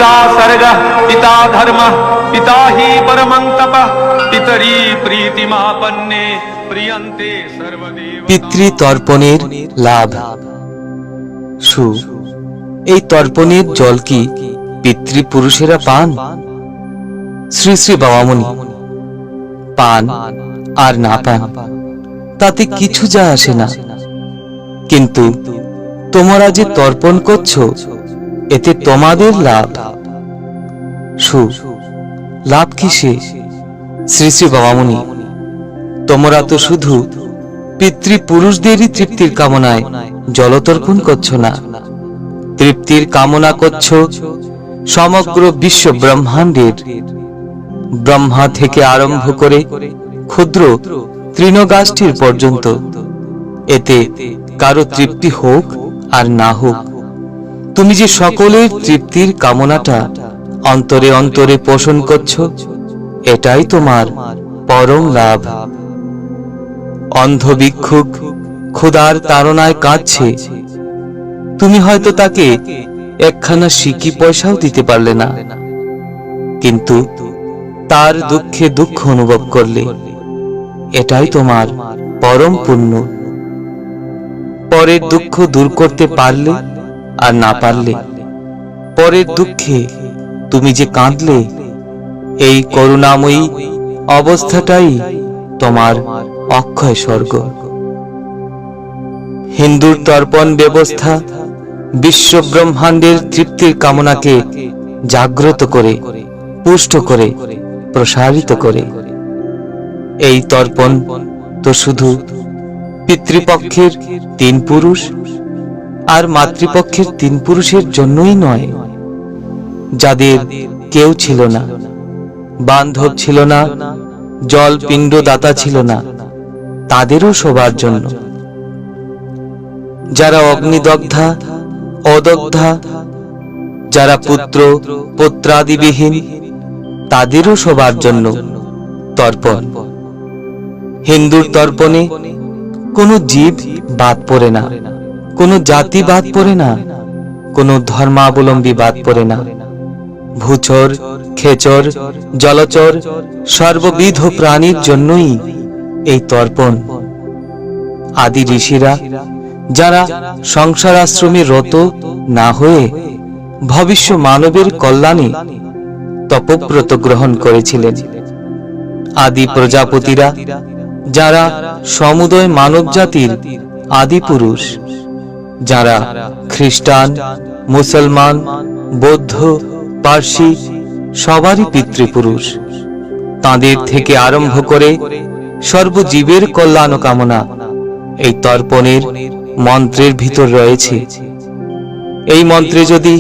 पिता सर्गः पिता धर्मः पिता हि परमं तपः पितरी प्रीतिमापन्ने प्रियन्ते सर्वदेव। পিতৃতর্পণের লাভ। সু এই তর্পণের জল কি পিতৃপুরুষেরা পান? শ্রী শ্রী বাবামণি, পান আর না পান তাতে কিছু যায় আসে না, কিন্তু তোমরা যে তর্পণ করছো এতে তোমাদের লাভ। সু লাভ কিসে? শ্রী শ্রী বাবামণি, তোমরা তো শুধু পিতৃপুরুষদেরই তৃপ্তির কামনায় জলতর্পণ করছো না, তৃপ্তির কামনা করছো সমগ্র বিশ্ব ব্রহ্মাণ্ডের। ব্রহ্মা থেকে আরম্ভ করে ক্ষুদ্র তৃণগাষ্ঠীর পর্যন্ত। এতে কারো তৃপ্তি হোক আর না হোক, তুমি যে সকলের তৃপ্তির কামনাটা অন্তরে অন্তরে পোষণ করছো, এটাই তোমার পরম লাভ। অন্ধ ভিক্ষুক ক্ষুধার তাড়নায় কাঁদছে, তুমি হয়তো তাকে একখানা সিকি পয়সাও দিতে পারলে না, কিন্তু তার দুঃখে দুঃখ অনুভব করলে, এটাই তোমার পরম পুণ্য। পরের দুঃখ দূর করতে পারলে আর না পারলে, পরের দুঃখে তুমি যে কাঁদলে, এই করুণাময়ী অবস্থাটাই তোমার অক্ষয় স্বর্গ। হিন্দুর তর্পণ ব্যবস্থা বিশ্ব ব্রহ্মাণ্ডের তৃপ্তির কামনাকে জাগ্রত করে, পুষ্ট করে, প্রসারিত করে। এই তর্পণ তো শুধু পিতৃপক্ষের 3 পুরুষ আর মাতৃপক্ষের 3 পুরুষের জন্যই নয়, যাদের কেউ ছিল না, বান্ধব ছিল না, জল পিণ্ড দাতা ছিল না, তাদেরও সবার জন্য। যারা অগ্নিদগ্ধা অদগ্ধা, যারা পুত্র পুত্রাদিবিহীন, তাদেরও সবার জন্য তর্পণ। হিন্দুর তর্পণে কোনো জীব বাদ পড়ে না, কোনো জাতি বাদ পড়ে না, কোনো ধর্মাবলম্বী বাদ পড়ে না। ভূচর, খেচর, জলচর সর্ববিধ প্রাণীর জন্যই এই তর্পণ। আদি ঋষিরা যারা সংসার আশ্রমে রত না হয়ে ভবিষ্য মানবের কল্যাণে তপব্রত গ্রহণ করেছিলেন, আদি প্রজাপতিরা যারা সমুদয় মানব জাতির আদি পুরুষ, যারা খ্রিস্টান, মুসলমান, বৌদ্ধ, পার্সি সবারই পিতৃপুরুষ, তাদের থেকে আরম্ভ করে সর্বজীবের কল্যাণ কামনা এই তর্পণের মন্ত্রের ভিতর রয়েছে। এই মন্ত্রে যদি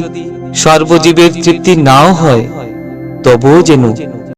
সর্বজীবের তৃপ্তি নাও হয়, তবুও যেন